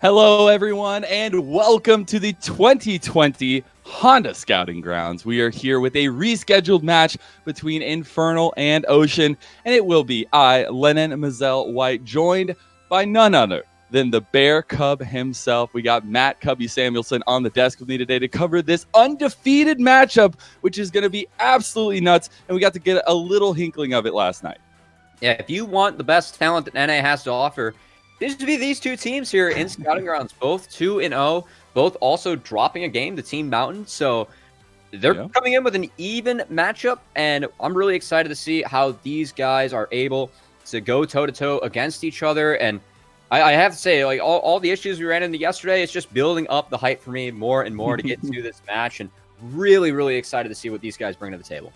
Hello, everyone, and welcome to the 2020 Honda Scouting Grounds. We are here with a rescheduled match between Infernal and Ocean, and it will be I, Lennon Mazel White, joined by none other than the Bear Cub himself. We got Matt Cubby Samuelson on the desk with me today to cover this undefeated matchup, which is going to be absolutely nuts, and we got to get a little hinkling of it last night. Yeah, if you want the best talent that NA has to offer, seems to be these two teams here in Scouting Grounds, both 2-0, both also dropping a game, the Team Mountain. So they're coming in with an even matchup, and I'm really excited to see how these guys are able to go toe-to-toe against each other. And I have to say, like all the issues we ran into yesterday, it's just building up the hype for me more and more to get to this match, and really, really excited to see what these guys bring to the table.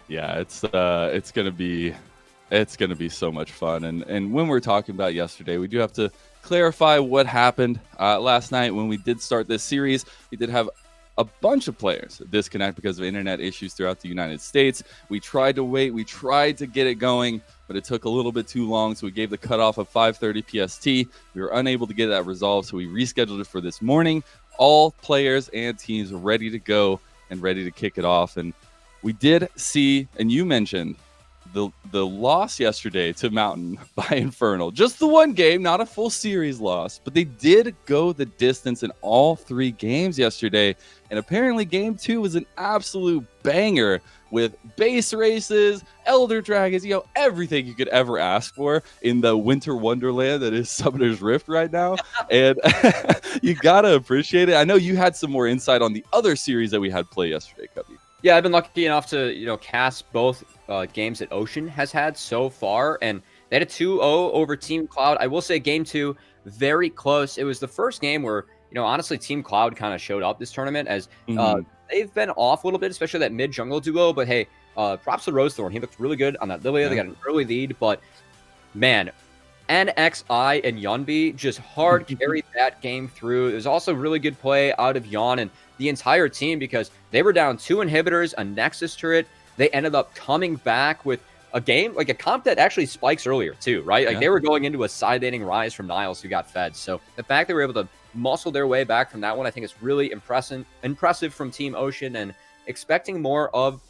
Yeah, it's gonna be so much fun. And when we're talking about yesterday, we do have to clarify what happened last night when we did start this series. We did have a bunch of players disconnect because of internet issues throughout the United States. We tried to wait, we tried to get it going, but it took a little bit too long, so we gave the cutoff of 5:30 PST. We were unable to get that resolved, so we rescheduled it for this morning. All players and teams ready to go and ready to kick it off. And we did see, and you mentioned, the loss yesterday to Mountain by Infernal. Just the one game, not a full series loss, but they did go the distance in all three games yesterday. And apparently game 2 was an absolute banger with base races, Elder Dragons, everything you could ever ask for in the winter wonderland that is Summoner's Rift right now. And you gotta appreciate it. I know you had some more insight on the other series that we had play yesterday, Cubby. Yeah, I've been lucky enough to, cast both games that Ocean has had so far, and they had a 2-0 over Team Cloud. I will say game 2, very close. It was the first game where, honestly, Team Cloud kind of showed up this tournament as they've been off a little bit, especially that mid-jungle duo, but hey, props to Rosethorn. He looked really good on that Lilia. They got an early lead, but man, NXI and Yunbi just hard carried that game through. There's also really good play out of Yon and the entire team because they were down 2 inhibitors, a Nexus turret. They ended up coming back with a game, like a comp that actually spikes earlier too, right? Like they were going into a side-dating rise from Niles who got fed. So the fact they were able to muscle their way back from that one, I think is really impressive from Team Ocean, and expecting more of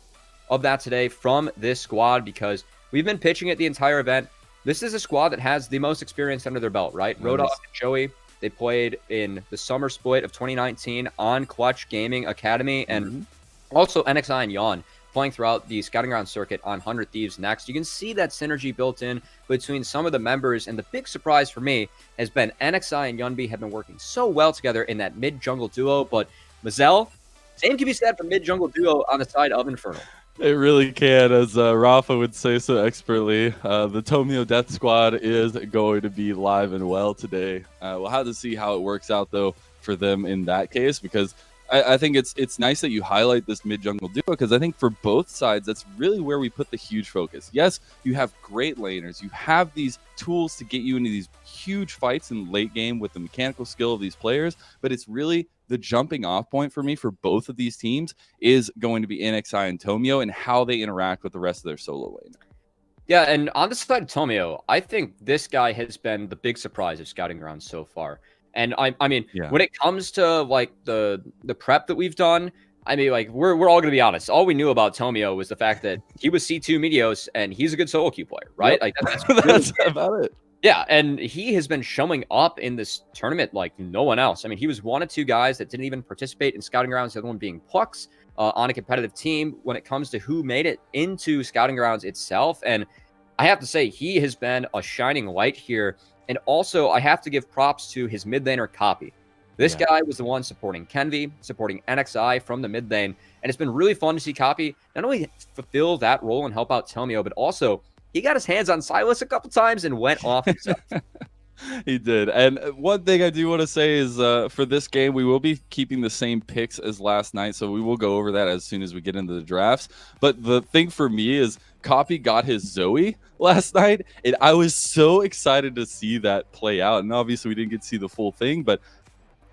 that today from this squad because we've been pitching it the entire event. This is a squad that has the most experience under their belt, right? Rodolph and Joey, they played in the summer split of 2019 on Clutch Gaming Academy, and also NXI and Yon playing throughout the Scouting Ground circuit on 100 Thieves next. You can see that synergy built in between some of the members, and the big surprise for me has been NXI and Yunbi have been working so well together in that mid-jungle duo, but Mazel, same can be said for mid-jungle duo on the side of Infernal. It really can, as Rafa would say so expertly. The Tomio Death Squad is going to be live and well today. We'll have to see how it works out, though, for them in that case, because I think it's nice that you highlight this mid-jungle duo, because I think for both sides, that's really where we put the huge focus. Yes, you have great laners. You have these tools to get you into these huge fights in late game with the mechanical skill of these players, but it's really the jumping off point for me for both of these teams is going to be NXI and Tomio and how they interact with the rest of their solo lane. Yeah, and on the side of Tomio, I think this guy has been the big surprise of Scouting Grounds so far. And I mean, when it comes to like the prep that we've done, I mean, like we're all gonna be honest. All we knew about Tomio was the fact that he was C2 Meteos and he's a good solo queue player, right? Like That's about it. Yeah, and he has been showing up in this tournament like no one else. I mean, he was one of 2 guys that didn't even participate in Scouting Grounds, the other one being Plux on a competitive team when it comes to who made it into Scouting Grounds itself. And I have to say, he has been a shining light here. And also, I have to give props to his mid laner Copy. This guy was the one supporting Kenvi, supporting NXI from the mid lane. And it's been really fun to see Copy not only fulfill that role and help out Tomio, but also he got his hands on Silas a couple times and went off himself. He did. And one thing I do want to say is for this game, we will be keeping the same picks as last night. So we will go over that as soon as we get into the drafts. But the thing for me is Copy got his Zoe last night. And I was so excited to see that play out. And obviously we didn't get to see the full thing. But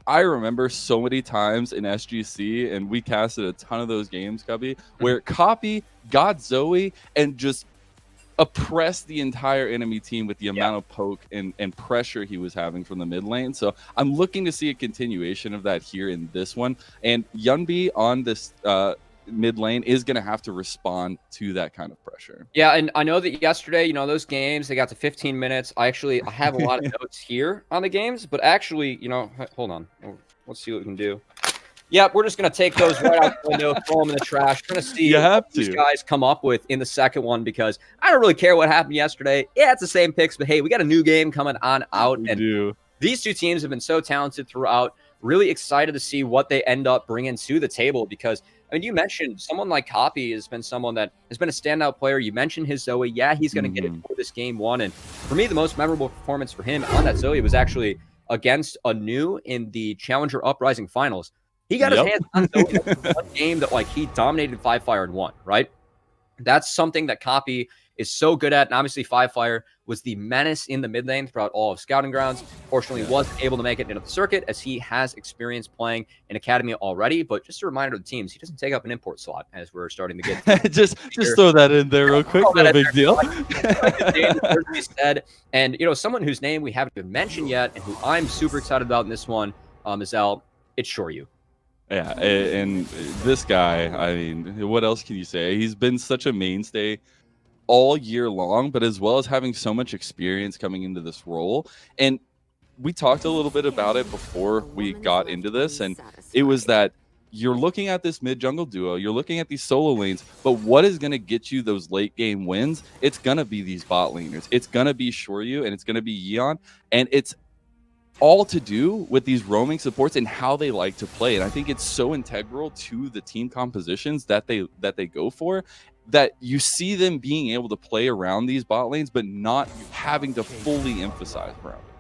I remember so many times in SGC, and we casted a ton of those games, Cubby, where Copy got Zoe and just oppressed the entire enemy team with the amount of poke and pressure he was having from the mid lane. So I'm looking to see a continuation of that here in this one. And Yunbi on this mid lane is going to have to respond to that kind of pressure. Yeah, and I know that yesterday, those games, they got to 15 minutes. I have a lot of notes here on the games, but actually, hold on. Let's see what we can do. Yeah, we're just going to take those right out the window, throw them in the trash. We're going to see what these guys come up with in the second one, because I don't really care what happened yesterday. Yeah, it's the same picks, but hey, we got a new game coming on out. We do. These two teams have been so talented throughout. Really excited to see what they end up bringing to the table, because, I mean, you mentioned someone like Copy has been someone that has been a standout player. You mentioned his Zoe. Yeah, he's going to get it for this game one. And for me, the most memorable performance for him on that Zoe was actually against Anu in the Challenger Uprising Finals. He got his hands on Zoe. One game that he dominated 5Fire and won, right? That's something that Copy is so good at. And obviously 5Fire was the menace in the mid lane throughout all of Scouting Grounds. Fortunately, wasn't able to make it into the circuit, as he has experience playing in Academy already. But just a reminder to the teams, he doesn't take up an import slot, as we're starting to get. just throw that in there real quick. No big deal. And, someone whose name we haven't even mentioned yet, and who I'm super excited about in this one, is it's Shoryu. Yeah, and this guy, I mean, what else can you say? He's been such a mainstay all year long, but as well as having so much experience coming into this role. And we talked a little bit about it before we got into this, and it was that you're looking at this mid jungle duo, you're looking at these solo lanes, but what is going to get you those late game wins? It's going to be these bot laners. It's going to be Shoryu, and it's going to be Yeon, and it's all to do with these roaming supports and how they like to play. And I think it's so integral to the team compositions that they go for, that you see them being able to play around these bot lanes, but not having to fully emphasize around it.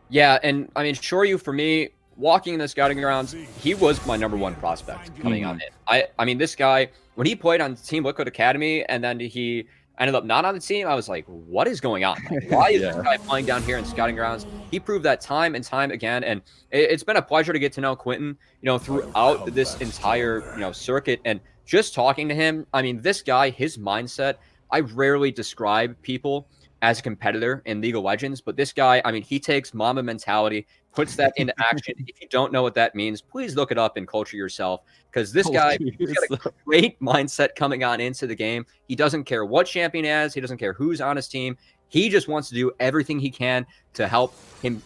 Yeah, and I mean, Shoryu, for me, walking in the Scouting Grounds, he was my number one prospect coming on in. I mean, this guy, when he played on Team Liquid Academy and then he ended up not on the team, I was like, what is going on? Why is this guy playing down here in Scouting Grounds? He proved that time and time again, and it's been a pleasure to get to know Quentin, throughout this entire, circuit. And just talking to him, I mean, this guy, his mindset, I rarely describe people as a competitor in League of Legends, but this guy, I mean, he takes Mamba mentality, puts that into action. If you don't know what that means, please look it up and culture yourself, because this guy, he's got a great mindset coming on into the game. He doesn't care what champion he has. He doesn't care who's on his team. He just wants to do everything he can to help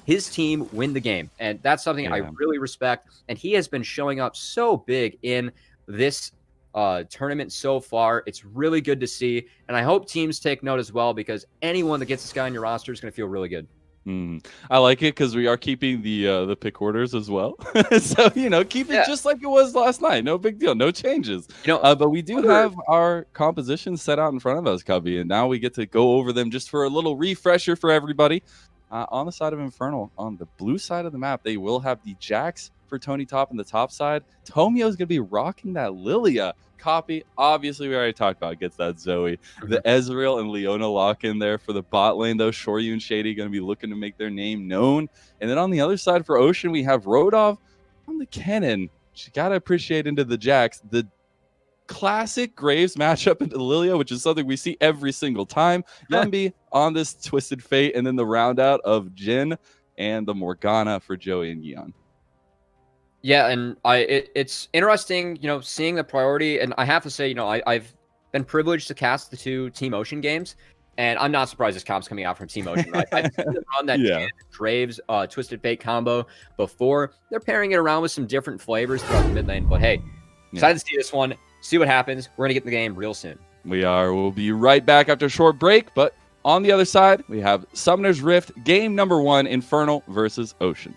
his team win the game. And that's something I really respect. And he has been showing up so big in this tournament so far. It's really good to see. And I hope teams take note as well, because anyone that gets this guy on your roster is going to feel really good. I like it, because we are keeping the pick orders as well. So, keep it just like it was last night. No big deal. No changes. But we do have our compositions set out in front of us, Cubby, and now we get to go over them just for a little refresher for everybody. On the side of Infernal, on the blue side of the map, they will have the Jax for Tony Top on the top side. Tomio is going to be rocking that Lilia. Copy, obviously, we already talked about, gets that Zoe. The Ezreal and Leona lock in there for the bot lane, though. Shoryu and Shady going to be looking to make their name known. And then on the other side for Ocean, we have Rodov on the Kennen. You got to appreciate into the Jax. The classic Graves matchup into Lilia, which is something we see every single time. Yumbi on this Twisted Fate, and then the round out of Jin and the Morgana for Joey and Yeon. Yeah, and it's interesting, seeing the priority. And I have to say, I've been privileged to cast the two Team Ocean games, and I'm not surprised this comp's coming out from Team Ocean. Right? I've seen them run that Graves Twisted Fate combo before. They're pairing it around with some different flavors throughout the mid lane. But hey, excited to see this one, see what happens. We're going to get in the game real soon. We are. We'll be right back after a short break. But on the other side, we have Summoner's Rift, game number 1, Infernal versus Ocean.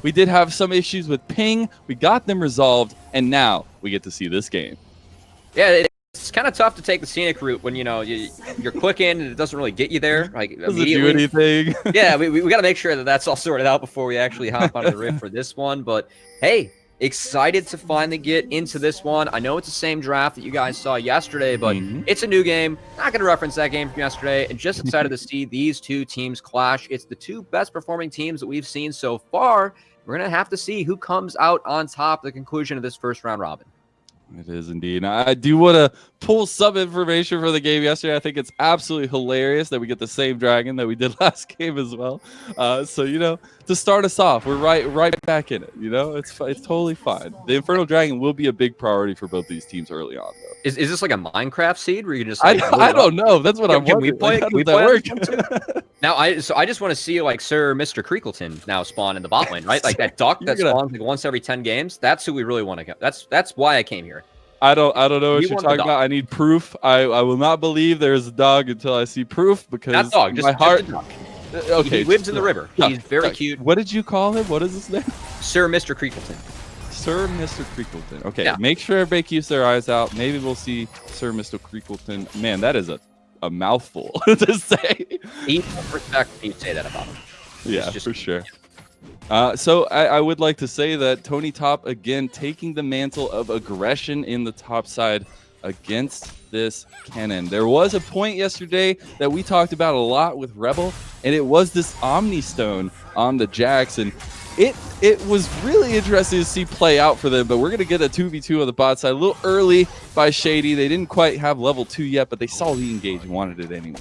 We did have some issues with ping. We got them resolved, and now we get to see this game. Yeah, it's kind of tough to take the scenic route when, you know, you're clicking and it doesn't really get you there. Like, Doesn't do anything. Yeah, we got to make sure that that's all sorted out before we actually hop onto the rig for this one. But hey, excited to finally get into this one. I know it's the same draft that you guys saw yesterday, but it's a new game. Not going to reference that game from yesterday. And just excited to see these two teams clash. It's the two best performing teams that we've seen so far. We're going to have to see who comes out on top at the conclusion of this first round robin. It is indeed. I do want to pull some information for the game yesterday. I think it's absolutely hilarious that we get the same dragon that we did last game as well. So, you know, to start us off, we're right back in it. You know, it's totally fine. The Infernal Dragon will be a big priority for both these teams early on, though. Is this like a Minecraft seed where you can just like, I don't know. That's what I'm wondering. How does that work? Now, I just want to see like Sir Mr. Creakleton now spawn in the bot lane, right? Like that duck that spawns like once every 10 games. That's who we really want to go. That's why I came here. I don't know what you're talking about. I need proof. I will not believe there's a dog until I see proof, because not dog, just, my heart. Just a duck. Okay, he lives in the river. He's very cute. What did you call him? What is his name? Sir Mr. Creakleton. Sir Mr. Creakleton. Okay, yeah. Make sure everybody keeps their eyes out. Maybe we'll see Sir Mr. Creakleton. Man, that is a mouthful to say. He respect when you say that about him. Yeah, for sure. So I would like to say that Tony Top, again, taking the mantle of aggression in the top side against this Kennen. There was a point yesterday that we talked about a lot with Rebel, and it was this Omni Stone on the Jax, and it was really interesting to see play out for them, but we're going to get a 2v2 on the bot side a little early by Shady. They didn't quite have level 2 yet, but they saw the engage and wanted it anyway.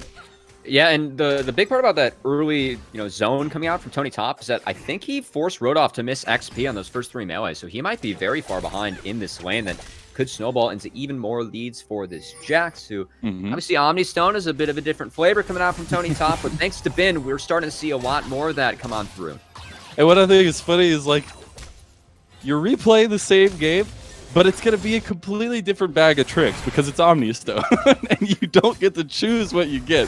Yeah, and the big part about that early, zone coming out from Tony Top is that I think he forced Rodolph to miss XP on those first 3 melees, so he might be very far behind in this lane that could snowball into even more leads for this Jax, who obviously Omni Stone is a bit of a different flavor coming out from Tony Top, but thanks to Bin, we're starting to see a lot more of that come on through. And what I think is funny is, like, you're replaying the same game, but it's going to be a completely different bag of tricks because it's Omni Stone, and you don't get to choose what you get.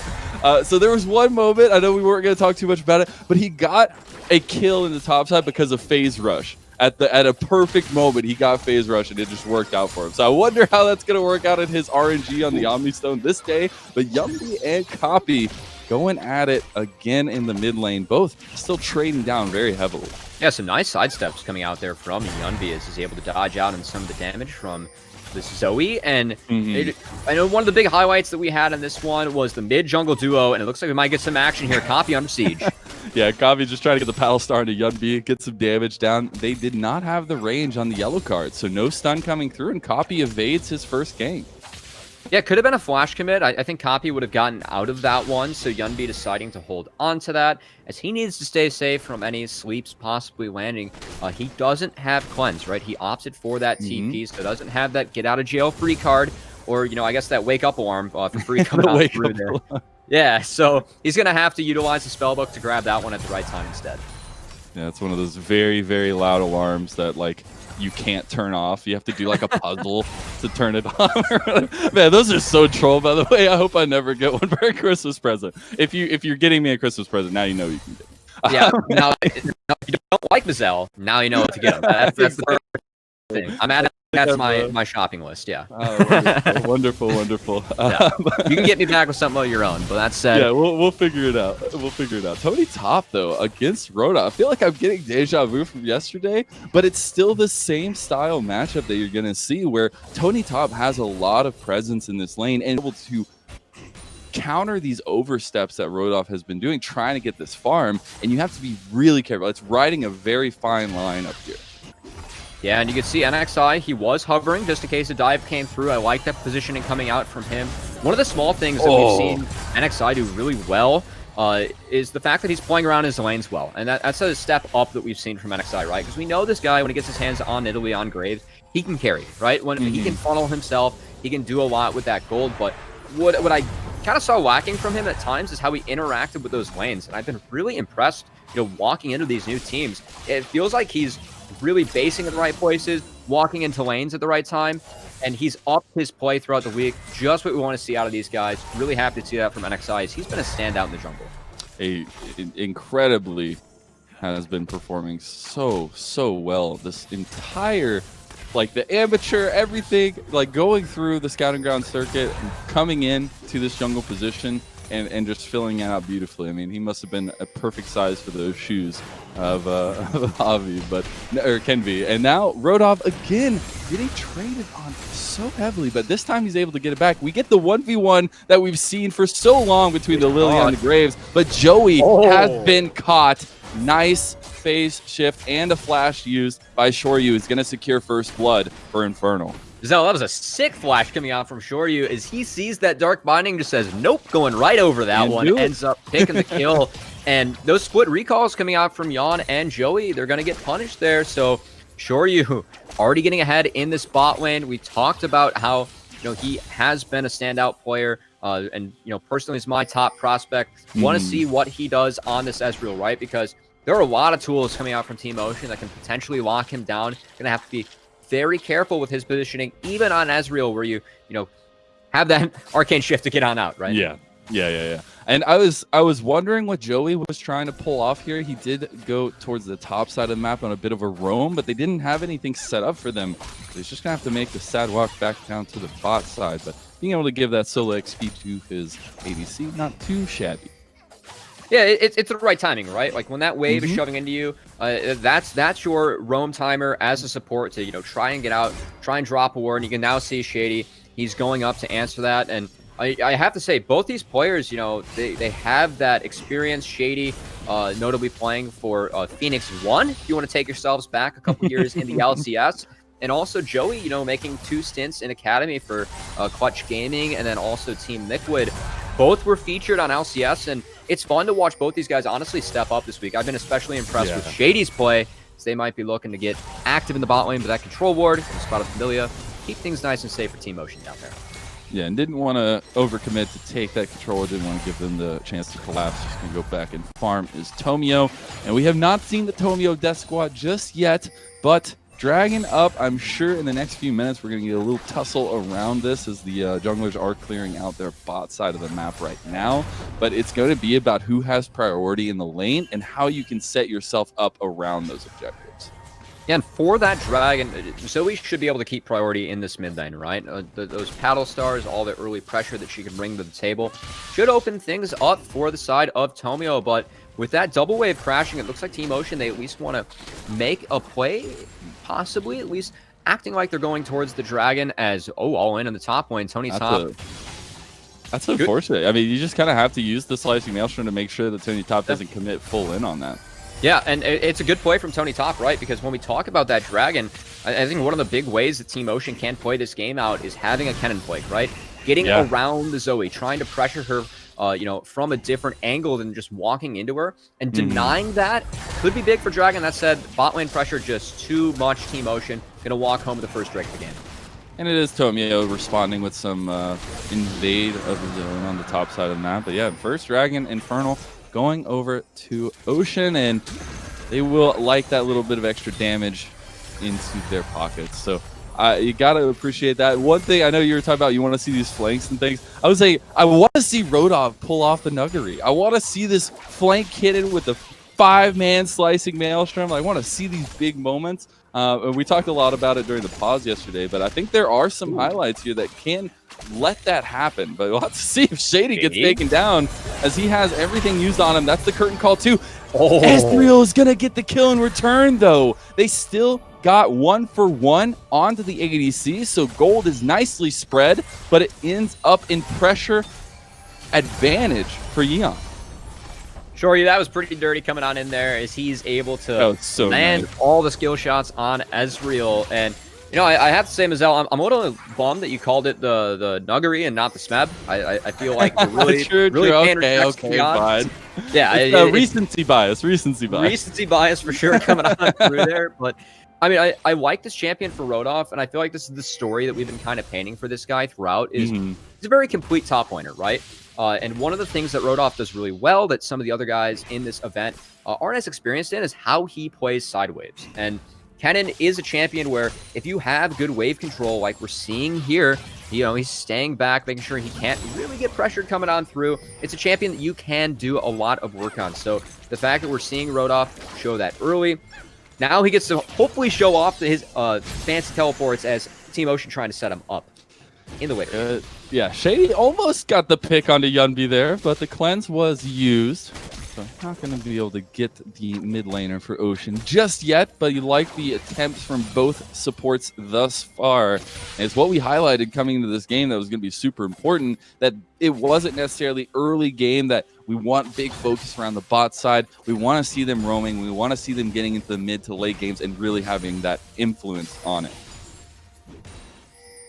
So there was one moment, I know we weren't going to talk too much about it, but he got a kill in the top side because of Phase Rush. At a perfect moment, he got Phase Rush, and it just worked out for him. So I wonder how that's going to work out in his RNG on the Omni Stone this day. But Yumby and Copy going at it again in the mid lane, both still trading down very heavily. Yeah, some nice sidesteps coming out there from Yunbi as he's able to dodge out on some of the damage from this Zoe. And I know one of the big highlights that we had in this one was the mid-jungle duo, and it looks like we might get some action here. Copy under siege. Yeah, Copy just trying to get the Battle Star into Yunbi, get some damage down. They did not have the range on the yellow card, so no stun coming through, and Copy evades his first gank. Yeah, could have been a flash commit. I think Copy would have gotten out of that one, so Yunbi deciding to hold on to that, as he needs to stay safe from any sleeps possibly landing. He doesn't have cleanse, right? He opted for that TP, so doesn't have that get out of jail free card, or, I guess that wake up alarm for free coming out through there. Yeah, so he's going to have to utilize the spellbook to grab that one at the right time instead. Yeah, it's one of those very, very loud alarms that, like, you can't turn off. You have to do like a puzzle to turn it on. Man, those are so troll, by the way. I hope I never get one for a Christmas present. If you're getting me a Christmas present, now you know you can get me. Yeah, now if you don't like Mazel, now you know what to get him. That's the perfect thing. That's my shopping list, yeah. Oh, wonderful. Yeah. You can get me back with something of your own, but that's said. Yeah, we'll figure it out. Tony Top, though, against Rhoda. I feel like I'm getting deja vu from yesterday, but it's still the same style matchup that you're going to see, where Tony Top has a lot of presence in this lane and able to counter these oversteps that Rodolph has been doing, trying to get this farm, and you have to be really careful. It's riding a very fine line up here. Yeah, and you can see NXI, he was hovering just in case the dive came through. I like that positioning coming out from him. One of the small things that we've seen NXI do really well is the fact that he's playing around his lanes well. And that's a step up that we've seen from NXI, right? Because we know this guy, when he gets his hands on Italy, on Graves, he can carry, right? When he can funnel himself, he can do a lot with that gold. But what I kind of saw lacking from him at times is how he interacted with those lanes. And I've been really impressed, walking into these new teams. It feels like he's really basing in the right places, walking into lanes at the right time, and he's upped his play throughout the week. Just what we want to see out of these guys. Really happy to see that from NXI. He's been a standout in the jungle. A incredibly has been performing so well this entire, like the amateur, everything, like going through the scouting ground circuit and coming in to this jungle position and just filling it out beautifully. I mean, he must have been a perfect size for those shoes of Avi, or Kenvi. And now Rodov again getting traded on so heavily, but this time he's able to get it back. We get the 1v1 that we've seen for so long between the Lily and the Graves, but Joey has been caught. Nice phase shift and a flash used by Shoryu. Is going to secure first blood for Infernal. Zell, that was a sick flash coming out from Shoryu as he sees that Dark Binding, just says, nope, going right over that one, ends up picking the kill. And those split recalls coming out from Yon and Joey, they're going to get punished there. So Shoryu already getting ahead in this bot lane. We talked about how, he has been a standout player. And, personally is my top prospect. Want to see what he does on this Ezreal, right? Because there are a lot of tools coming out from Team Ocean that can potentially lock him down. Going to have to be very careful with his positioning, even on Ezreal, where you have that arcane shift to get on out, right? Yeah. And I was wondering what Joey was trying to pull off here. He did go towards the top side of the map on a bit of a roam, but they didn't have anything set up for them. So he's just gonna have to make the sad walk back down to the bot side. But being able to give that solo XP to his ADC, not too shabby. Yeah, it's the right timing, right? Like when that wave is shoving into you, that's your roam timer as a support to try and get out, try and drop a ward. And you can now see Shady, he's going up to answer that. And I have to say, both these players, they have that experience. Shady, notably playing for Phoenix 1, if you want to take yourselves back a couple years in the LCS. And also Joey, making 2 stints in Academy for Clutch Gaming and then also Team Liquid. Both were featured on LCS, and it's fun to watch both these guys honestly step up this week. I've been especially impressed with Shady's play, as they might be looking to get active in the bot lane with that control ward, the spot of Familia, keep things nice and safe for Team Ocean down there. Yeah, and didn't want to overcommit to take that control. Didn't want to give them the chance to collapse. Just going to go back and farm is Tomio. And we have not seen the Tomio Death Squad just yet, but Dragon up. I'm sure in the next few minutes we're going to get a little tussle around this as the junglers are clearing out their bot side of the map right now. But it's going to be about who has priority in the lane and how you can set yourself up around those objectives. Yeah, and for that Dragon, Zoe should be able to keep priority in this mid lane, right? Those paddle stars, all the early pressure that she can bring to the table, should open things up for the side of Tomio. But with that double wave crashing, it looks like Team Ocean, they at least want to make a play, possibly at least acting like they're going towards the Dragon as, all in the top lane. Tony Top. That's unfortunate. I mean, you just kind of have to use the Slicing Maelstrom to make sure that Tony Top doesn't commit full in on that. Yeah, and it's a good play from Tony Top, right? Because when we talk about that Dragon, I think one of the big ways that Team Ocean can play this game out is having a cannon flank, right? Getting around the Zoe, trying to pressure her, from a different angle than just walking into her. And denying that could be big for Dragon. That said, bot lane pressure, just too much Team Ocean. Going to walk home with the first Drake of the game. And it is Tomio responding with some invade of the zone on the top side of the map. But yeah, first Dragon, Infernal, going over to Ocean, and they will like that little bit of extra damage into their pockets. So you got to appreciate that. One thing I know you were talking about, you want to see these flanks and things. I would say I want to see Rodov pull off the Nuggery. I want to see this flank hidden with the 5-man Slicing Maelstrom. I want to see these big moments. And we talked a lot about it during the pause yesterday, but I think there are some highlights here that can let that happen. But we'll have to see if Shady gets taken down, as he has everything used on him. That's the curtain call too. Ezreal is gonna get the kill in return, though. They still got 1-for-1 onto the ADC, so gold is nicely spread, but it ends up in pressure advantage for Yeon. Shorty, that was pretty dirty coming on in there as he's able to land all the skill shots on Ezreal. And, I have to say, Mazel, I'm a little bummed that you called it the Nuggery and not the Smeb. I feel like you're really, okay, fine. Yeah. Recency bias. Recency bias for sure coming on through there. But, I mean, I like this champion for Rodolph, and I feel like this is the story that we've been kind of painting for this guy throughout. Is he's a very complete top laner, right? And one of the things that Rodolph does really well that some of the other guys in this event aren't as experienced in is how he plays side waves. And Kennen is a champion where if you have good wave control like we're seeing here, He's staying back, making sure he can't really get pressured coming on through. It's a champion that you can do a lot of work on. So the fact that we're seeing Rodolph show that early, now he gets to hopefully show off his fancy teleports as Team Ocean trying to set him up in the way. Yeah, Shady almost got the pick onto Yunbi there, but the cleanse was used. So not going to be able to get the mid laner for Ocean just yet, but you like the attempts from both supports thus far. And it's what we highlighted coming into this game that was going to be super important, that it wasn't necessarily early game that we want big focus around the bot side. We want to see them roaming. We want to see them getting into the mid to late games and really having that influence on it.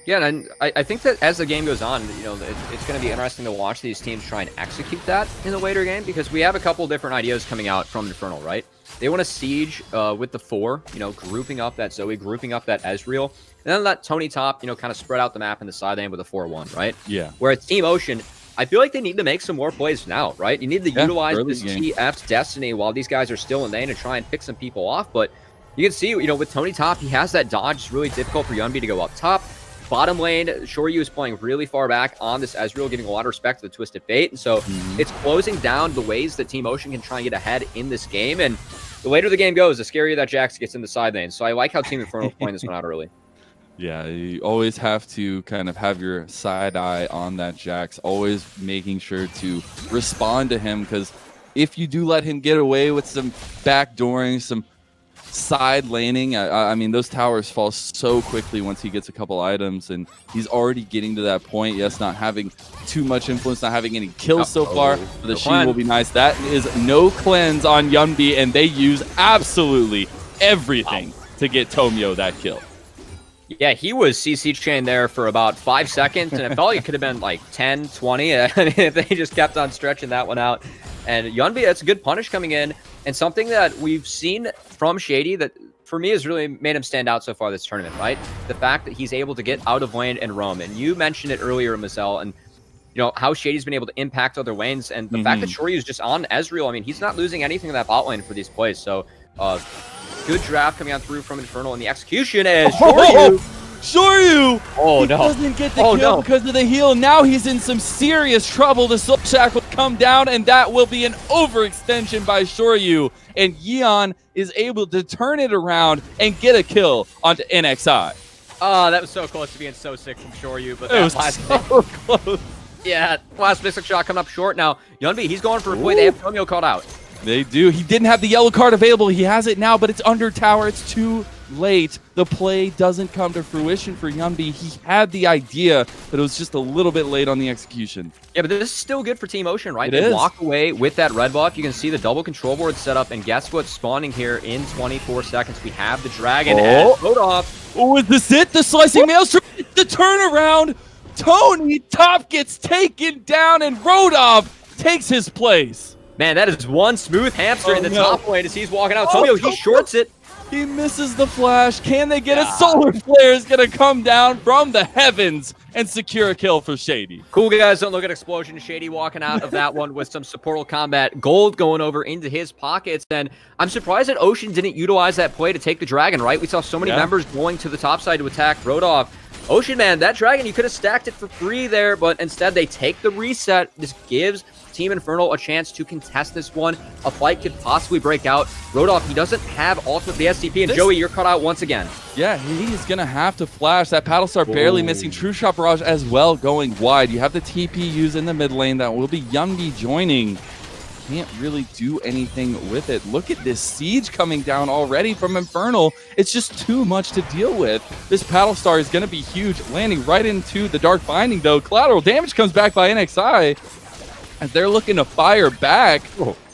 Yeah, and I think that as the game goes on, it's going to be interesting to watch these teams try and execute that in the later game, because we have a couple different ideas coming out from Infernal, right? They want to siege with the 4, grouping up that Zoe, grouping up that Ezreal, and then let Tony Top, kind of spread out the map in the side lane with a 4-1, right? Yeah. Whereas Team Ocean, I feel like they need to make some more plays now, right? You need to utilize this TF's Destiny while these guys are still in lane to try and pick some people off, but you can see, with Tony Top, he has that dodge. It's really difficult for Yunbi to go up top. Bottom lane, Shoryu is playing really far back on this Ezreal, giving a lot of respect to the Twisted Fate. And so it's closing down the ways that Team Ocean can try and get ahead in this game. And the later the game goes, the scarier that Jax gets in the side lane. So I like how Team Infernal is playing this one out early. Yeah, you always have to kind of have your side eye on that Jax, always making sure to respond to him, because if you do let him get away with some backdooring, some side laning, I mean, those towers fall so quickly once he gets a couple items, and he's already getting to that point. Yes, not having too much influence, not having any kills so far, but the shield will be nice. That is no cleanse on Yunbi, and they use absolutely everything to get Tomio that kill. Yeah, he was CC chain there for about 5 seconds, and it felt like it could have been like 10, 20. I mean, if they just kept on stretching that one out. And Yunbi, that's a good punish coming in, and something that we've seen from Shady that, for me, has really made him stand out so far this tournament, right? The fact that he's able to get out of lane and roam. And you mentioned it earlier, Mazel, and how Shady's been able to impact other lanes, and the fact that Shoryu is just on Ezreal, I mean, he's not losing anything in that bot lane for these plays. So, good draft coming on through from Infernal, and the execution is Shoryu! Oh, he no. doesn't get the kill because of the heal. Now he's in some serious trouble. The Soul Shack will come down, and that will be an overextension by Shoryu. And Yeon is able to turn it around and get a kill onto NXI. Oh, that was so close to being so sick from Shoryu, but that was so close. Yeah, last mystic shot coming up short now. Yunbi, he's going for a play. They have Tomio called out. They do. He didn't have the yellow card available. He has it now, but it's under tower. It's too late. The play doesn't come to fruition for Yunbi. He had the idea, but it was just a little bit late on the execution. Yeah, but this is still good for Team Ocean, right? They walk away with that red buff. You can see the double control board set up, and guess what's spawning here in 24 seconds? We have the dragon and Rodolph. Oh, is this it? The slicing maelstrom, the turnaround. Tony Top gets taken down, and Rodolph takes his place. Man, that is one smooth hamster in the top lane as he's walking out. Tomio, he shorts it. He misses the flash. Can they get a solar flare? Is going to come down from the heavens and secure a kill for Shady. Cool guys, don't look at Explosion. Shady walking out of that one with some supportal combat. Gold going over into his pockets. And I'm surprised that Ocean didn't utilize that play to take the dragon, right? We saw so many members going to the top side to attack Rodolph. Ocean, man, that dragon, you could have stacked it for free there, but instead they take the reset. This gives Team Infernal a chance to contest this one. A fight could possibly break out. Rodolph, he doesn't have ultimate the STP, and Joey, you're cut out once again. Yeah, he's going to have to flash. That Paddle Star barely missing. True Shot Barrage as well going wide. You have the TP used in the mid lane. That will be Yunbi joining. Can't really do anything with it. Look at this siege coming down already from Infernal. It's just too much to deal with. This Paddle Star is going to be huge, landing right into the Dark Binding, though. Collateral damage comes back by NXI. As they're looking to fire back,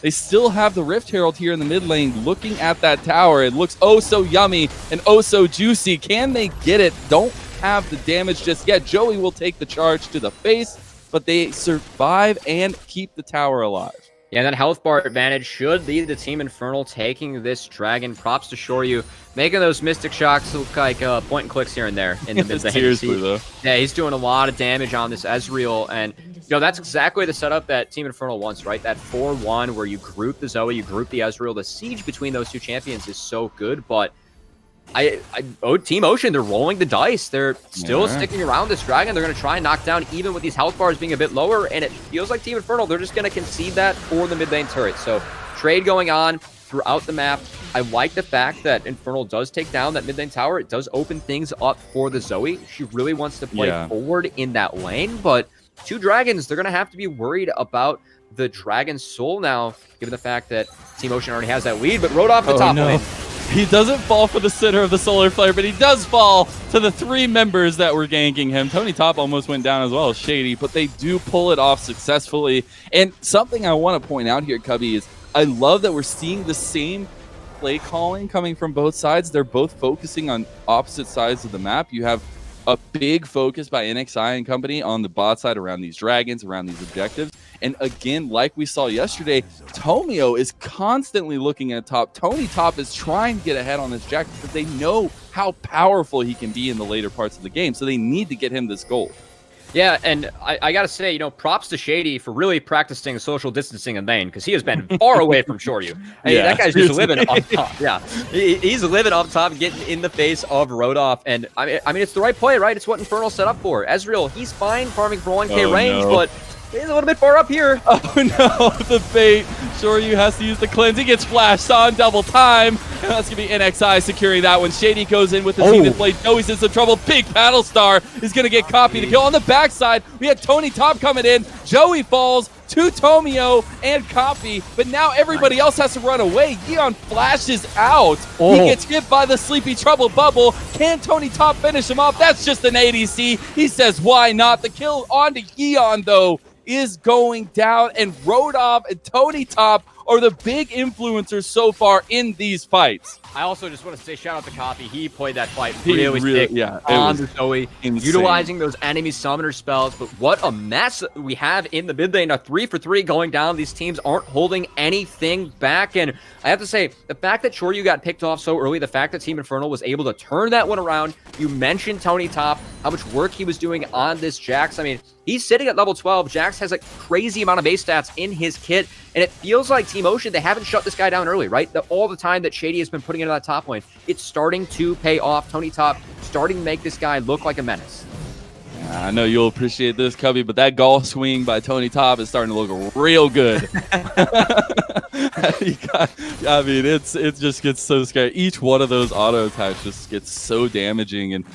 they still have the Rift Herald here in the mid lane looking at that tower. It looks oh so yummy and oh so juicy. Can they get it? Don't have the damage just yet. Joey will take the charge to the face, but they survive and keep the tower alive. Yeah, and that health bar advantage should lead to Team Infernal taking this dragon. Props to Shoryu, making those Mystic Shocks look like point and clicks here and there in the mid lane. Seriously, though. Yeah, he's doing a lot of damage on this Ezreal, and that's exactly the setup that Team Infernal wants, right? That 4-1 where you group the Zoe, you group the Ezreal. The siege between those two champions is so good, but Team Ocean, they're rolling the dice. They're still sticking around this dragon. They're going to try and knock down even with these health bars being a bit lower, and it feels like Team Infernal, they're just going to concede that for the mid lane turret. So trade going on throughout the map. I like the fact that Infernal does take down that mid lane tower. It does open things up for the Zoe. She really wants to play forward in that lane, but 2 dragons, they're going to have to be worried about the Dragon Soul now, given the fact that Team Ocean already has that lead, but rode off the top lane. He doesn't fall for the center of the solar flare, but he does fall to the 3 members that were ganking him. Tony Top almost went down as well as Shady, but they do pull it off successfully. And something I want to point out here, Cubby, is I love that we're seeing the same play calling coming from both sides. They're both focusing on opposite sides of the map. You have a big focus by NXI and company on the bot side around these dragons, around these objectives. And again, like we saw yesterday, Tomio is constantly looking at top. Tony Top is trying to get ahead on this Jack because they know how powerful he can be in the later parts of the game. So they need to get him this gold. Yeah, and I got to say, you know, props to Shady for really practicing social distancing in lane, because he has been far away from Shoryu. That guy's just living up top. Yeah, he's living up top, getting in the face of Rodoff. And I mean, it's the right play, right? It's what Infernal set up for. Ezreal, he's fine farming for 1k range, but he's a little bit far up here. Oh no, the bait. Shoryu has to use the cleanse. He gets flashed on double time. And that's going to be NXI securing that one. Shady goes in with the Zenith Blade. Joey's in some trouble. Big Battle Star is going to get Copy the kill. On the backside, we had Tony Top coming in. Joey falls to Tomio and Copy, but now everybody else has to run away. Yeon flashes out. He gets hit by the Sleepy Trouble Bubble. Can Tony Top finish him off? That's just an ADC. He says, why not? The kill onto Yeon, though, is going down, and Rodoff and Tony Top are the big influencers so far in these fights. I also just want to say shout out to Copy. He played that fight really sick yeah, on the Zoe, utilizing those enemy summoner spells. But what a mess we have in the mid lane. A 3 for 3 going down. These teams aren't holding anything back. And I have to say, the fact that Shoryu got picked off so early, the fact that Team Infernal was able to turn that one around. You mentioned Tony Top, how much work he was doing on this Jax. I mean, he's sitting at level 12. Jax has a crazy amount of base stats in his kit. And it feels like Team Ocean, they haven't shut this guy down early, right? All the time that Shady has been putting into that top lane, it's starting to pay off. Tony Top starting to make this guy look like a menace. I know you'll appreciate this, Cubby, but that golf swing by Tony Top is starting to look real good. I mean, it just gets so scary. Each one of those auto attacks just gets so damaging. And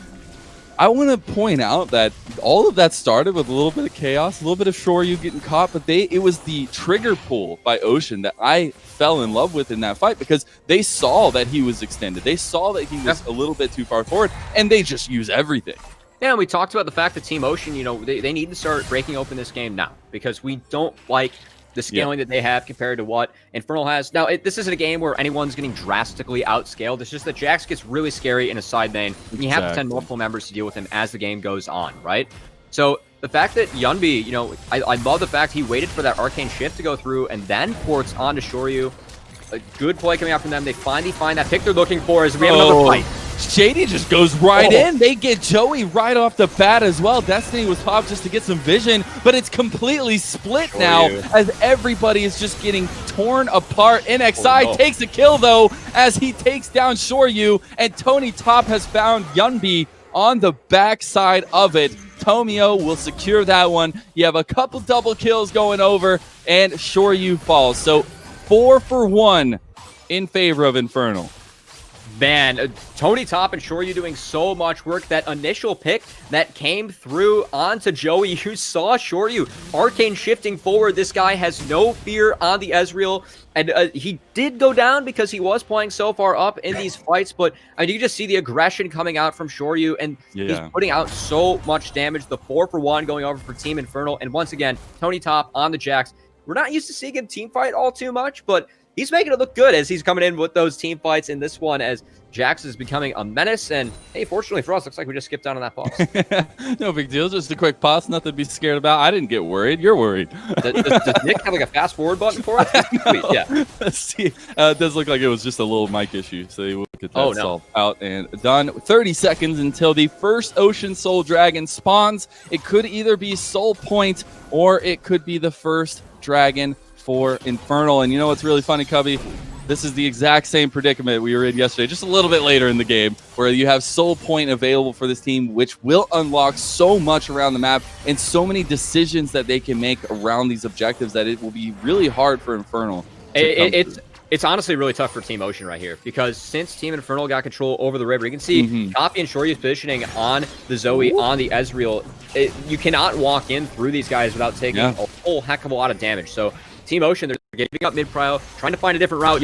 I want to point out that all of that started with a little bit of chaos, a little bit of Shoryu getting caught, but it was the trigger pull by Ocean that I fell in love with in that fight, because they saw that he was extended. They saw that he was a little bit too far forward, and they just use everything. Yeah, and we talked about the fact that Team Ocean, you know, they need to start breaking open this game now, because we don't like the scaling that they have compared to what Infernal has. Now, this isn't a game where anyone's getting drastically outscaled. It's just that Jax gets really scary in a side lane, and you have to send multiple members to deal with him as the game goes on, right? So the fact that Yunbi, you know, I love the fact he waited for that Arcane Shift to go through and then ports onto Shoryu. A good play coming out from them. They finally find that pick they're looking for as we have another fight. Shady just goes right in. They get Joey right off the bat as well. Destiny was popped just to get some vision, but it's completely split now as everybody is just getting torn apart. NXI takes a kill, though, as he takes down Shoryu, and Tony Top has found Yunbi on the backside of it. Tomio will secure that one. You have a couple double kills going over, and Shoryu falls. So 4 for 1 in favor of Infernal. Man, Tony Top and Shoryu doing so much work. That initial pick that came through onto Joey, you saw Shoryu arcane shifting forward. This guy has no fear on the Ezreal, and he did go down because he was playing so far up in these fights, but I do just see the aggression coming out from Shoryu, and he's putting out so much damage. The 4 for 1 going over for Team Infernal, and once again, Tony Top on the Jax. We're not used to seeing him team fight all too much, but he's making it look good as he's coming in with those team fights in this one, as Jax is becoming a menace. And hey, fortunately for us, looks like we just skipped down on that pause. No big deal. Just a quick pause. Nothing to be scared about. I didn't get worried. You're worried. Does Nick have like a fast forward button for us? Sweet, yeah. Let's see. It does look like it was just a little mic issue. So we'll get that solved out and done. 30 seconds until the first Ocean Soul Dragon spawns. It could either be Soul Point or it could be the first dragon for Infernal. And you know what's really funny, Cubby? this is the exact same predicament we were in yesterday, just a little bit later in the game, where you have Soul Point available for this team, which will unlock so much around the map and so many decisions that they can make around these objectives that it will be really hard for Infernal. It's honestly really tough for Team Ocean right here, because since Team Infernal got control over the river, you can see Copy and Shoryu's positioning on the Zoe, on the Ezreal. You cannot walk in through these guys without taking a whole heck of a lot of damage. So Team Ocean, they're giving up mid-prio, trying to find a different route.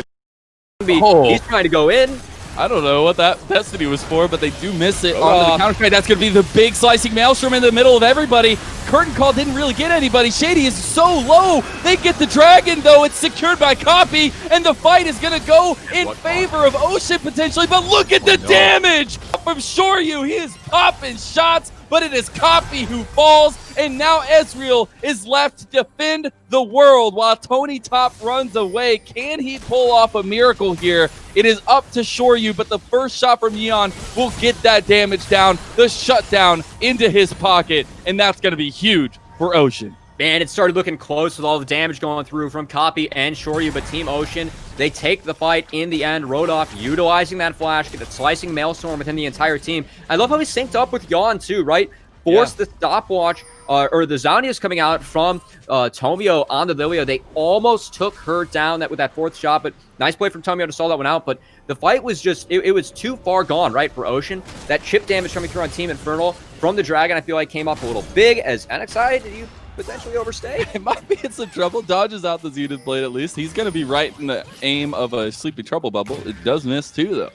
He's trying to go in. I don't know what that Destiny was for, but they do miss it on the counter strike. That's going to be the big slicing Maelstrom in the middle of everybody. Curtain Call didn't really get anybody. Shady is so low. They get the dragon, though. It's secured by Copy, and the fight is going to go in favor of Ocean potentially. But look at the damage from Shoryu. He is popping shots, but it is Copy who falls, and now Ezreal is left to defend the world while Tony Top runs away. Can he pull off a miracle here? It is up to Shoryu, but the first shot from Yeon will get that damage down, the shutdown into his pocket, and that's going to be huge for Ocean. Man, it started looking close with all the damage going through from Copy and Shoryu, but Team Ocean, they take the fight in the end. Rodolph utilizing that flash, get the slicing Maelstrom within the entire team. I love how he synced up with Yeon too, right? Forced the stopwatch, or the Zhonya's coming out from Tomio on the Lilia. They almost took her down with that fourth shot, but nice play from Tomio to stall that one out. But the fight was just, it was too far gone, right, for Ocean. That chip damage coming through on Team Infernal from the Dragon, I feel like came off a little big. As NXI, did you potentially overstay? It might be in some trouble. Dodges out the Zenith Blade at least. He's going to be right in the aim of a Sleepy Trouble Bubble. It does miss too, though.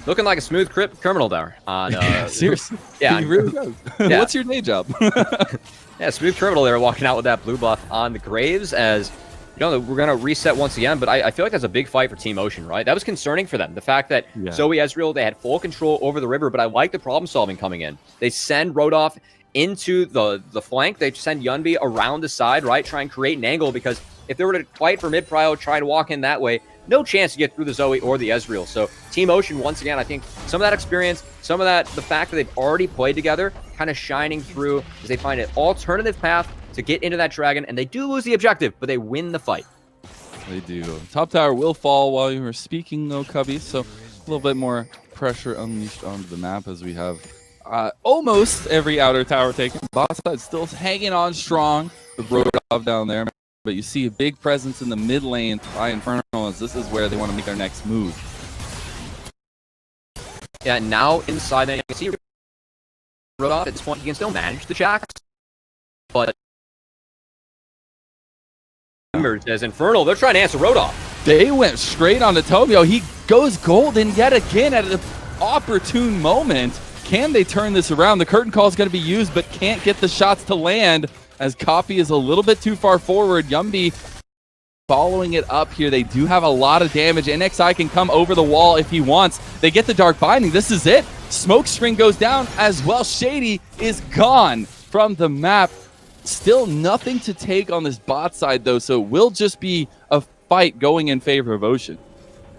Looking like a smooth criminal there. On seriously, yeah, he really does. Yeah. What's your day job? Yeah, smooth criminal there, walking out with that blue buff on the Graves. As you know, we're gonna reset once again, but I feel like that's a big fight for Team Ocean, right? That was concerning for them. The fact that Zoe Ezreal, they had full control over the river, but I like the problem solving coming in. They send Rodolph into the flank. They send Yunbi around the side, right? Try and create an angle, because if they were to fight for mid-prio, try to walk in that way, no chance to get through the Zoe or the Ezreal. So Team Ocean, once again, I think some of that experience, some of that, the fact that they've already played together, kind of shining through as they find an alternative path to get into that dragon. And they do lose the objective, but they win the fight. They do. Top tower will fall while you were speaking, though, Cubby. So a little bit more pressure unleashed onto the map as we have almost every outer tower taken. Bot side still hanging on strong with Rodolph down there. But you see a big presence in the mid lane by Infernal, as this is where they want to make their next move. Yeah, now inside, you can see Rodolph at this point, he can still manage the jacks, but as Infernal, they're trying to answer Rodolph. They went straight on to Tomio. He goes golden yet again at an opportune moment. Can they turn this around? The curtain call is going to be used, but can't get the shots to land, as Copy is a little bit too far forward. Yumbi following it up here. They do have a lot of damage. NXI can come over the wall if he wants. They get the Dark Binding. This is it. Smoke Screen goes down as well. Shady is gone from the map. Still nothing to take on this bot side, though, so it will just be a fight going in favor of Ocean.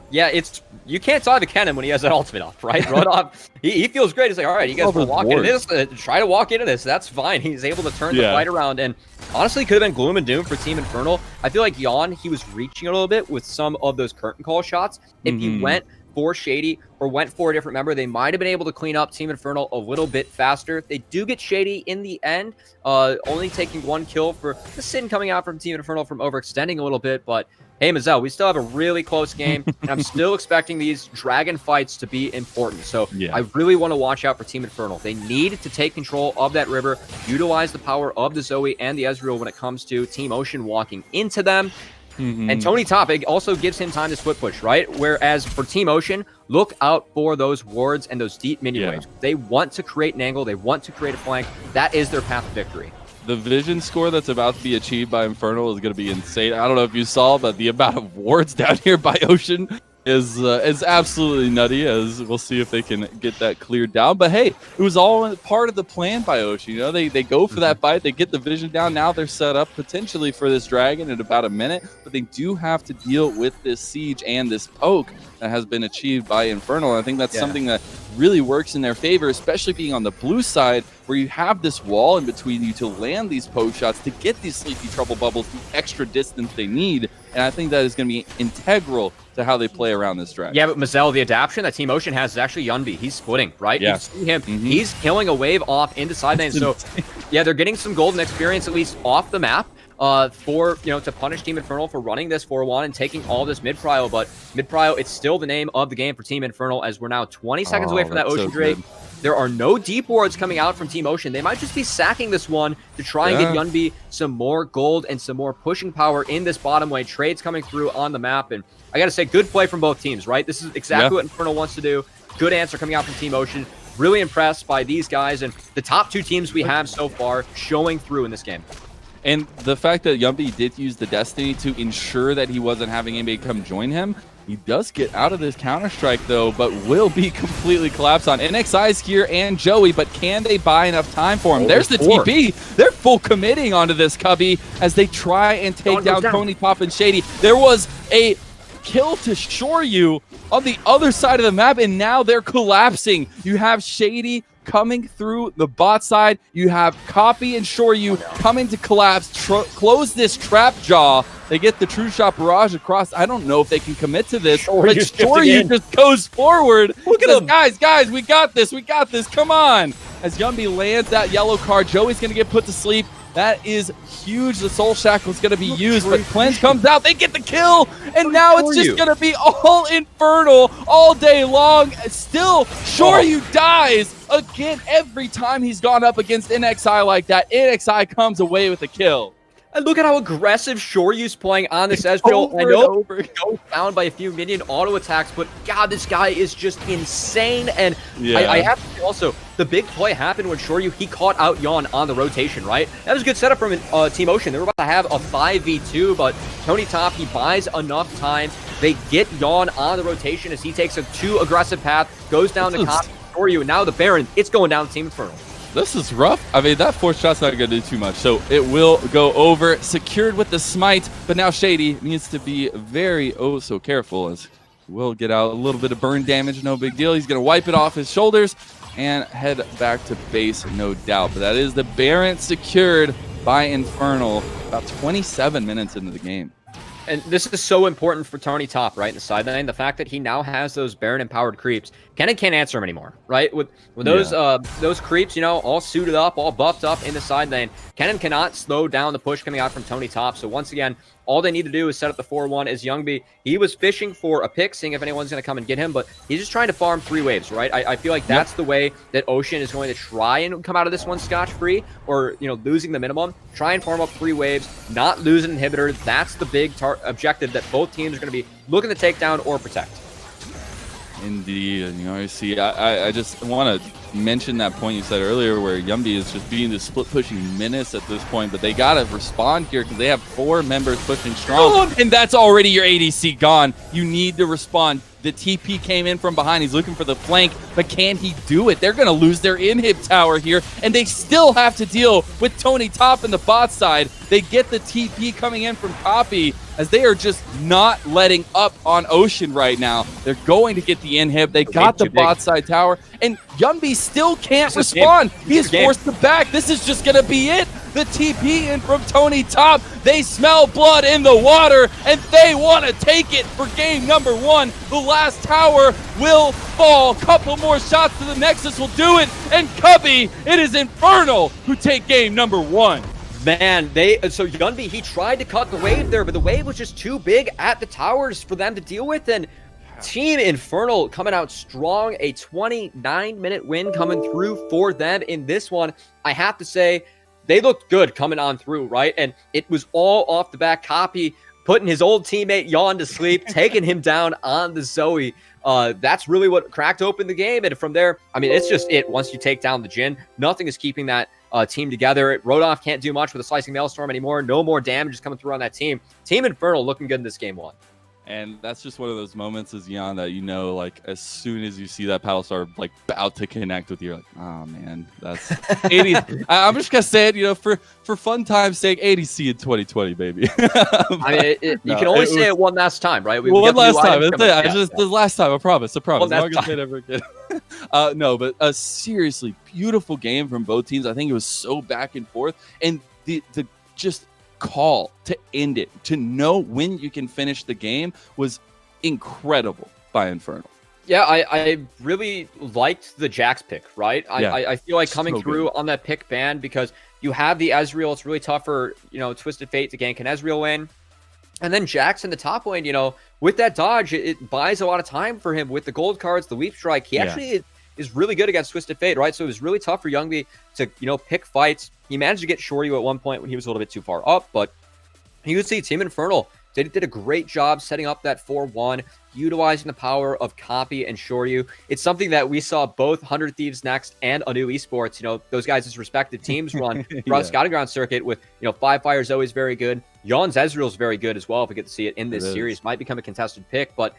Yeah, you can't tie the cannon when he has that ultimate up, right? Rodolph, he feels great. He's like, all right, you guys will walk into this, try to walk into this. That's fine. He's able to turn the fight around, and honestly, could have been gloom and doom for Team Infernal. I feel like Yeon, he was reaching a little bit with some of those curtain call shots. If he went for Shady or went for a different member, they might have been able to clean up Team Infernal a little bit faster. They do get Shady in the end, only taking one kill for the sin coming out from Team Infernal from overextending a little bit, but hey, Mazel, we still have a really close game, and I'm still expecting these dragon fights to be important. So I really want to watch out for Team Infernal. They need to take control of that river, utilize the power of the Zoe and the Ezreal when it comes to Team Ocean walking into them. And Tony Topic also gives him time to split push, right? Whereas for Team Ocean, look out for those wards and those deep minion waves. They want to create an angle. They want to create a flank. That is their path to victory. The vision score that's about to be achieved by Infernal is going to be insane. I don't know if you saw, but the amount of wards down here by Ocean is absolutely nutty, as we'll see if they can get that cleared down. But hey, it was all part of the plan by Ocean. You know, they go for that fight, they get the vision down. Now they're set up potentially for this dragon in about a minute, but they do have to deal with this siege and this poke that has been achieved by Infernal. I think that's something that really works in their favor, especially being on the blue side where you have this wall in between you to land these poke shots, to get these Sleepy Trouble Bubbles the extra distance they need. And I think that is going to be integral to how they play around this dragon. Yeah, but Mazel, the adaptation that Team Ocean has is actually Yunbi. He's splitting, right? Yeah. You see him. He's killing a wave off into side lane. So, yeah, they're getting some golden experience at least off the map. For, to punish Team Infernal for running this 4-1 and taking all this mid-prio. But mid-prio, it's still the name of the game for Team Infernal, as we're now 20 seconds away from that Ocean Drake. There are no deep wards coming out from Team Ocean. They might just be sacking this one to try and get Yunbi some more gold and some more pushing power in this bottom lane. Trades coming through on the map. And I got to say, good play from both teams, right? This is exactly what Infernal wants to do. Good answer coming out from Team Ocean. Really impressed by these guys and the top two teams we have so far showing through in this game. And the fact that Yunbi did use the Destiny to ensure that he wasn't having anybody come join him, he does get out of this Counter-Strike, though, but will be completely collapsed on. NXI's here and Joey, but can they buy enough time for him? There's the TP. They're full committing onto this Cubby as they try and take down Tony Top and Shady. There was a kill to Shoryu on the other side of the map, and now they're collapsing. You have Shady coming through the bot side. You have Copy and Shoryu coming to collapse, close this trap jaw. They get the True Shot Barrage across. I don't know if they can commit to this, but Shoryu just goes forward. Look at them. Guys, we got this. Come on. As Yunbi lands that yellow card, Joey's going to get put to sleep. That is huge. The Soul Shackle is going to be used, but Cleanse comes out. They get the kill, and now it's just going to be all Infernal all day long. Still, Shoryu dies again every time he's gone up against NXI like that. NXI comes away with a kill. And look at how aggressive Shoryu's playing on this Ezreal. I know he goes down by a few minion auto attacks, but God, this guy is just insane. And I have to say also, the big play happened when Shoryu, he caught out Yawn on the rotation, right? That was a good setup from Team Ocean. They were about to have a 5v2, but Tony Top, he buys enough time. They get Yawn on the rotation as he takes a too aggressive path, goes down to Cop Shoryu, and now the Baron, it's going down to Team Infernal. This is rough. I mean, that fourth shot's not going to do too much, so it will go over. Secured with the smite, but now Shady needs to be very so careful, as he will get out a little bit of burn damage. No big deal. He's going to wipe it off his shoulders and head back to base, no doubt. But that is the Baron secured by Infernal about 27 minutes into the game. And this is so important for Tony Top, right, in the side lane. The fact that he now has those Baron-empowered creeps. Kennen can't answer him anymore, right? With those creeps, all suited up, all buffed up in the side lane, Kennen cannot slow down the push coming out from Tony Top. So once again, all they need to do is set up the 4-1 as Youngby. He was fishing for a pick, seeing if anyone's going to come and get him, but he's just trying to farm 3 waves, right? I feel like that's the way that Ocean is going to try and come out of this one scotch-free, or, losing the minimum. Try and farm up 3 waves, not lose an inhibitor. That's the big objective that both teams are going to be looking to take down or protect. Indeed, and you see, I just want to mention that point you said earlier where Yumbi is just being the split-pushing menace at this point, but they got to respond here because they have 4 members pushing strong, and that's already your ADC gone. You need to respond. The TP came in from behind. He's looking for the flank, but can he do it? They're going to lose their inhib tower here, and they still have to deal with Tony Top in the bot side. They get the TP coming in from Copy, as they are just not letting up on Ocean right now. They're going to get the inhib. They got the bot side tower, and Yumbi still can't respond. He's forced to back. This is just going to be it. The TP in from Tony Top. They smell blood in the water, and they want to take it for game number 1. The last tower will fall. Couple more shots to the Nexus will do it, and Cubby, it is Infernal who take game number 1. Man, so Yunbi, he tried to cut the wave there, but the wave was just too big at the towers for them to deal with, and Team Infernal coming out strong. A 29-minute win coming through for them in this one. I have to say, they looked good coming on through, right? And it was all off the back. Copy putting his old teammate Yawn to sleep, taking him down on the Zoe. That's really what cracked open the game. And from there, I mean, it's just it. Once you take down the Jhin, nothing is keeping that team together. Rodolph can't do much with a Slicing Maelstrom anymore. No more damage is coming through on that team. Team Infernal looking good in this game 1. And that's just one of those moments as Jan that like as soon as you see that paddle star like about to connect with you, you're like, oh man, that's 80. I'm just gonna say it, for fun time's sake, ADC in 2020, baby. I mean, you can only say it one last time, right? We one got the last time. items That's it. coming. The last time. I promise. I'm not last gonna say it ever again. No, but a seriously beautiful game from both teams. I think it was so back and forth, and the just call to end it, to know when you can finish the game, was incredible by Infernal. Yeah, I really liked the Jax pick, right? Yeah, I feel like coming so through good. on that pick ban, because you have the Ezreal. It's really tough for, Twisted Fate to gank an Ezreal lane. And then Jax in the top lane, with that dodge, it buys a lot of time for him with the gold cards, the Leap Strike. He actually is really good against Twisted Fate, right? So it was really tough for Youngby to, pick fights. He managed to get Shoryu at one point when he was a little bit too far up, but you could see Team Infernal did a great job setting up that 4-1, utilizing the power of Copy and Shoryu. It's something that we saw both 100 Thieves Next and A New Esports, those guys' respective teams run throughout the Scouting Ground circuit with, Five Fire is always very good. Yon's Ezreal is very good as well if we get to see it in this series. Might become a contested pick, but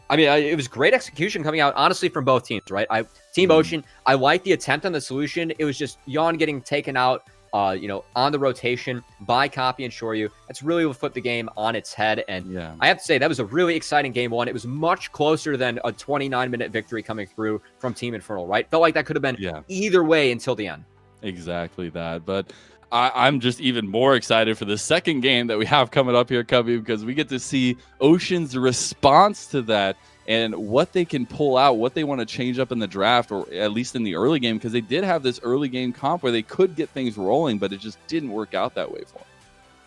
I mean, it was great execution coming out, honestly, from both teams, right? Team Ocean, I like the attempt on the solution. It was just Yon getting taken out, on the rotation by Copy and Shoryu. That's really what flipped the game on its head. And I have to say, that was a really exciting game one. It was much closer than a 29-minute victory coming through from Team Infernal, right? Felt like that could have been either way until the end. Exactly that. But I'm just even more excited for the second game that we have coming up here, Cubby, because we get to see Ocean's response to that and what they can pull out, what they want to change up in the draft, or at least in the early game, because they did have this early game comp where they could get things rolling, but it just didn't work out that way for them.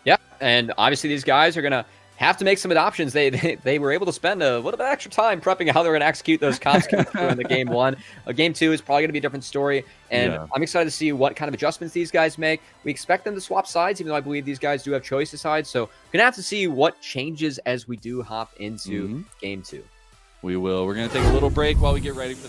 Yeah, and obviously these guys are going to have to make some adoptions. They were able to spend a little bit of extra time prepping how they're going to execute those comps in the game one. Game two is probably going to be a different story, and I'm excited to see what kind of adjustments these guys make. We expect them to swap sides, even though I believe these guys do have choice of sides, so we're going to have to see what changes as we do hop into game two. We will. We're going to take a little break while we get ready for